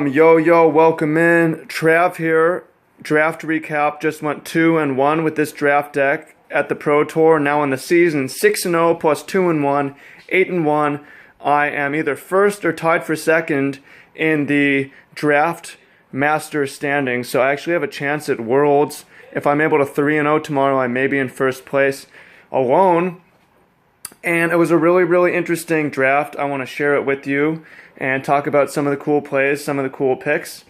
Yo, welcome in. Trav here. Draft recap. Just went 2-1 with this draft deck at the Pro Tour. Now in the season, 6-0 plus 2-1, 8-1. I am either first or tied for second in the draft master standings. So I actually have a chance at Worlds. If I'm able to 3-0 tomorrow, I may be in first place alone. And it was a really interesting draft. I want to share it with you and talk about some of the cool plays, some of the cool picks.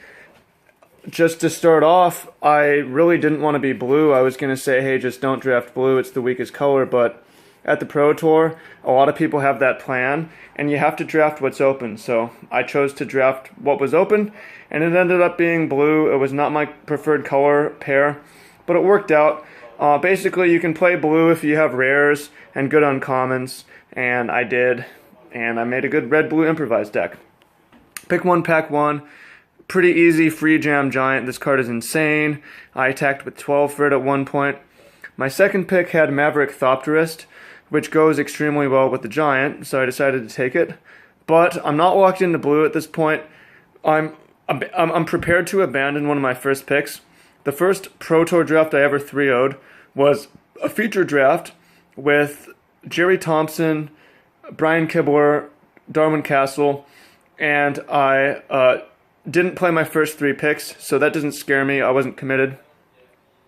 Just to start off, I really didn't want to be blue. I was going to say, hey, just don't draft blue. It's the weakest color. But at the Pro Tour, a lot of people have that plan, and you have to draft what's open. So I chose to draft what was open, and it ended up being blue. It was not my preferred color pair, but it worked out. Basically, you can play blue if you have rares and good uncommons, and I did, and I made a good red-blue improvised deck. Pick one, pack one. Pretty easy, free jam giant. This card is insane. I attacked with 12 for it at one point. My second pick had Maverick Thopterist, which goes extremely well with the giant, so I decided to take it. But I'm not locked into blue at this point. I'm prepared to abandon one of my first picks. The first Pro Tour draft I ever 3-0'd was a feature draft with Jerry Thompson, Brian Kibler, Darwin Castle, and I didn't play my first three picks, so that doesn't scare me. I wasn't committed.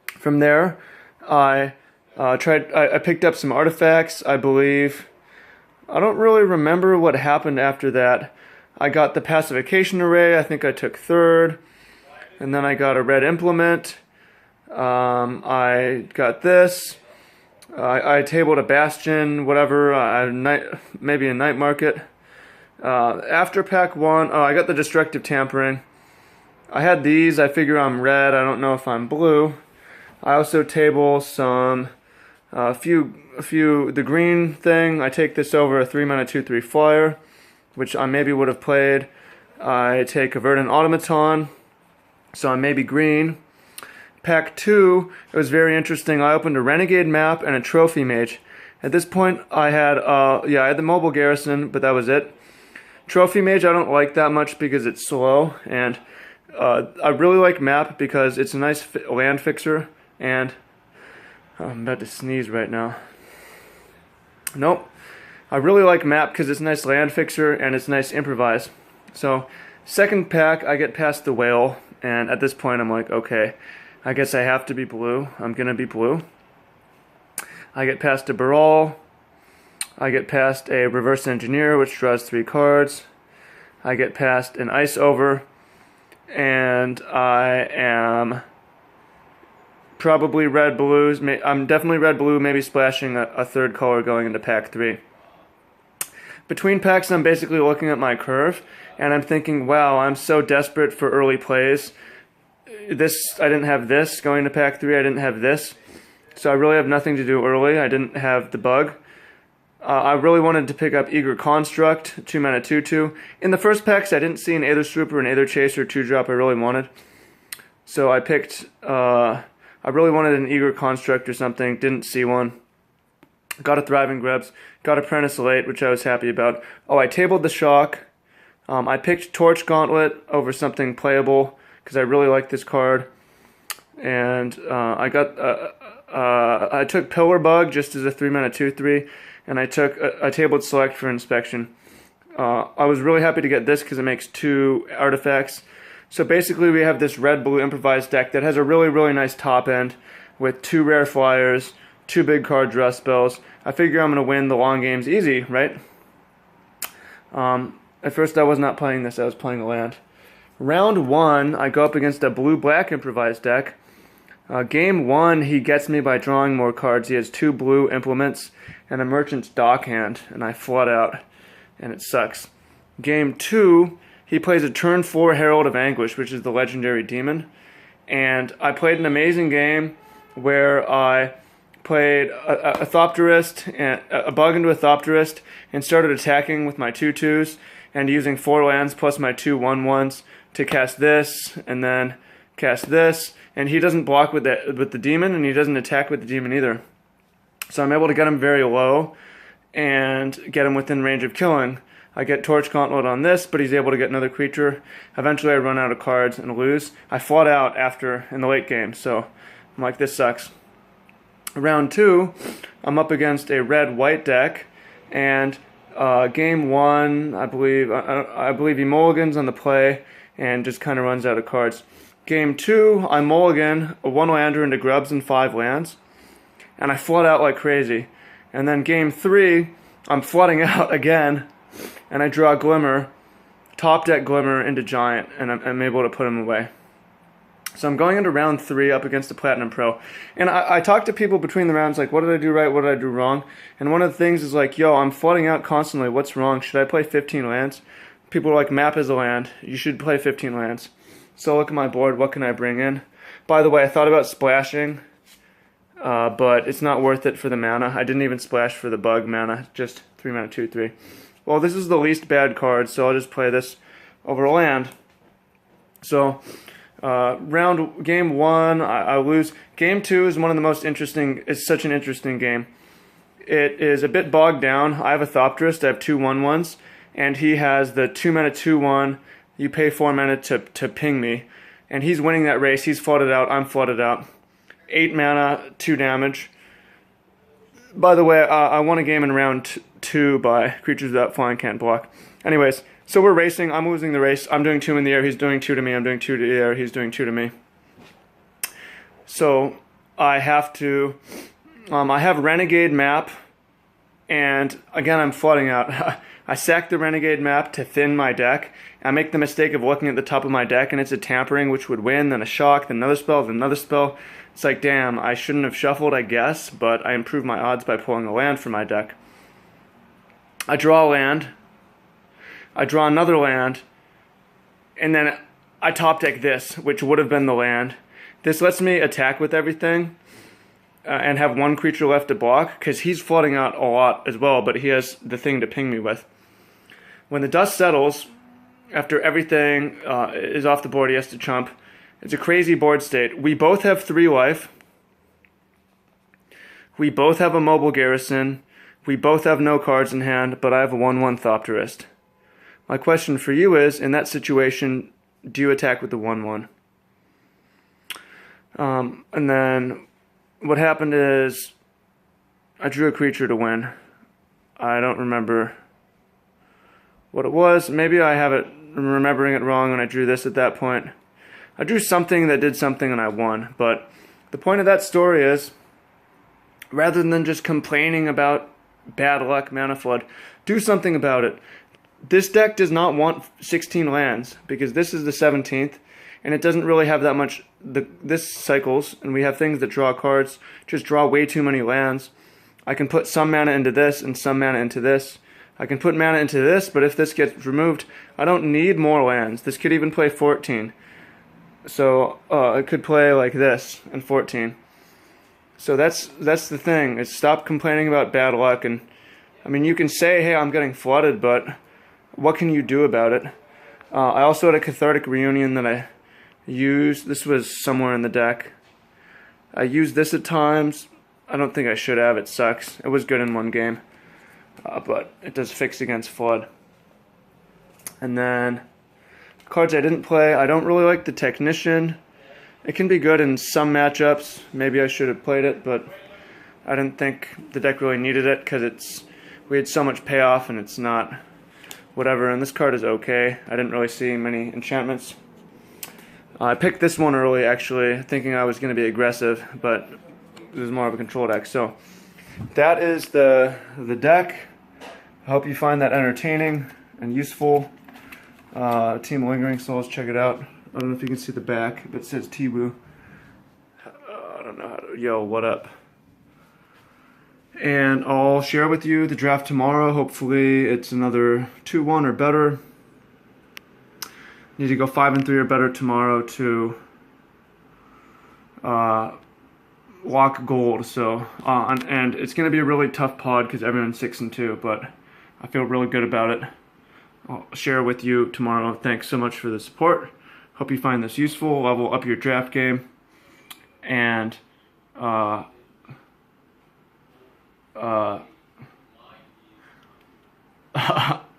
From there, I picked up some artifacts, I believe. I don't really remember what happened after that. I got the pacification array. I think I took third. And then I got a red implement. I got this. I tabled a bastion, whatever, maybe a night market. After pack one, I got the destructive tampering. I had these. I figure I'm red. I don't know if I'm blue. I also table some, the green thing. I take this over a 3-mana 2/3 flyer, which I maybe would have played. I take a verdant automaton. So I may be green. Pack 2, it was very interesting. I opened a renegade map and a trophy mage. At this point, I had the mobile garrison, but that was it. Trophy mage I don't like that much because it's slow, and I really like map because it's a nice land fixer, and I'm about to sneeze right now. Nope. I really like map because it's a nice land fixer and it's nice improvise. So second pack, I get past the whale. And at this point, I'm like, okay, I guess I have to be blue. I'm going to be blue. I get past a Baral. I get past a Reverse Engineer, which draws 3 cards. I get past an Ice Over. And I am probably red-blues. I'm definitely red-blue, maybe splashing a third color going into pack 3. Between packs, I'm basically looking at my curve, and I'm thinking, wow, I'm so desperate for early plays. I didn't have this going to pack 3, I didn't have this. So I really have nothing to do early. I didn't have the bug. I really wanted to pick up Eager Construct, 2-mana 2/2. In the first packs, I didn't see an Aether Swooper, an Aether Chaser, 2-drop I really wanted. So I picked, I really wanted an Eager Construct or something, didn't see one. Got a Thriving Grubs, got Apprentice Late, which I was happy about. Oh, I tabled the Shock. I picked Torch Gauntlet over something playable because I really like this card. And I took Pillar Bug just as a 3-mana 2/3, and I tabled Select for Inspection. I was really happy to get this because it makes 2 artifacts. So basically we have this red-blue improvised deck that has a really nice top end with 2 rare flyers, 2 big card draw spells. I figure I'm going to win the long games easy, right? At first I was not playing this, I was playing a land. Round 1, I go up against a blue-black improvised deck. Game 1, he gets me by drawing more cards. He has 2 blue implements and a Merchant's Dockhand, and I flood out, and it sucks. Game 2, he plays a turn 4 Herald of Anguish, which is the legendary demon. And I played an amazing game where I played a Thopterist, and a bug into a Thopterist, and started attacking with my 2/2s, and using 4 lands plus my 2 1/1s to cast this, and then cast this, and he doesn't block with the demon, and he doesn't attack with the demon either. So I'm able to get him very low, and get him within range of killing. I get Torch Gauntlet on this, but he's able to get another creature. Eventually I run out of cards and lose. I fought out after in the late game, so I'm like, this sucks. Round 2, I'm up against a red-white deck, and game 1, I believe he mulligans on the play and just kind of runs out of cards. Game 2, I mulligan a 1-lander into grubs and 5 lands, and I flood out like crazy. And then game 3, I'm flooding out again, and I draw Glimmer, top deck Glimmer into Giant, and I'm able to put him away. So I'm going into round 3 up against the Platinum Pro. And I talk to people between the rounds like, what did I do right, what did I do wrong? And one of the things is like, yo, I'm flooding out constantly, what's wrong? Should I play 15 lands? People are like, map is a land, you should play 15 lands. So look at my board, what can I bring in? By the way, I thought about splashing, but it's not worth it for the mana. I didn't even splash for the bug mana, just 3 mana, 2, 3. Well, this is the least bad card, so I'll just play this over a land. So, game 1, I lose. Game 2 is one of the most interesting, it's such an interesting game. It is a bit bogged down. I have a Thopterist, I have 2 1/1s, and he has the 2 mana 2/1, you pay 4 mana to ping me, and he's winning that race, he's flooded out, I'm flooded out. 8 mana, 2 damage. By the way, I won a game in round 2 by creatures without flying can't block. Anyways, so we're racing, I'm losing the race, I'm doing 2 in the air, he's doing 2 to me, I'm doing 2 to the air, he's doing 2 to me. So, I have to, I have Renegade map, and again I'm flooding out. I sack the Renegade map to thin my deck. I make the mistake of looking at the top of my deck and it's a Tampering which would win, then a Shock, then another spell, then another spell. It's like, damn, I shouldn't have shuffled, I guess, but I improved my odds by pulling a land from my deck. I draw a land, I draw another land, and then I top deck this, which would have been the land. This lets me attack with everything and have 1 creature left to block, because he's flooding out a lot as well, but he has the thing to ping me with. When the dust settles, after everything is off the board, he has to chump. It's a crazy board state. We both have 3 life. We both have a mobile garrison. We both have no cards in hand, but I have a 1/1 Thopterist. My question for you is, in that situation, do you attack with the 1/1? And then what happened is I drew a creature to win. I don't remember what it was. Maybe I have it remembering it wrong and I drew this at that point. I drew something that did something and I won. But the point of that story is, rather than just complaining about bad luck, mana flood, do something about it. This deck does not want 16 lands because this is the 17th and it doesn't really have that much this cycles, and we have things that draw cards, just draw way too many lands. I can put some mana into this and some mana into this. I can put mana into this, but if this gets removed, I don't need more lands. This could even play 14. So it could play like this and 14. So that's the thing, is stop complaining about bad luck. And I mean, you can say, hey, I'm getting flooded, but what can you do about it? I also had a Cathartic Reunion that I used. This was somewhere in the deck. I used this at times. I don't think I should have. It sucks. It was good in one game, but it does fix against flood. And then cards I didn't play. I don't really like the Technician. It can be good in some matchups. Maybe I should have played it, but I didn't think the deck really needed it because we had so much payoff and it's not whatever. And this card is okay. I didn't really see many enchantments. I picked this one early, actually, thinking I was going to be aggressive, but it was more of a control deck. So that is the deck. I hope you find that entertaining and useful. Team Lingering Souls, check it out. I don't know if you can see the back, but it says T-Woo. I don't know how to... Yo, what up? And I'll share with you the draft tomorrow. Hopefully it's another 2-1 or better. Need to go 5-3 or better tomorrow to lock gold. So and it's going to be a really tough pod because everyone's 6-2, but I feel really good about it. I'll share with you tomorrow. Thanks so much for the support. Hope you find this useful. Level up your draft game. And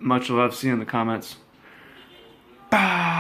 Much love. See you in the comments. Bye.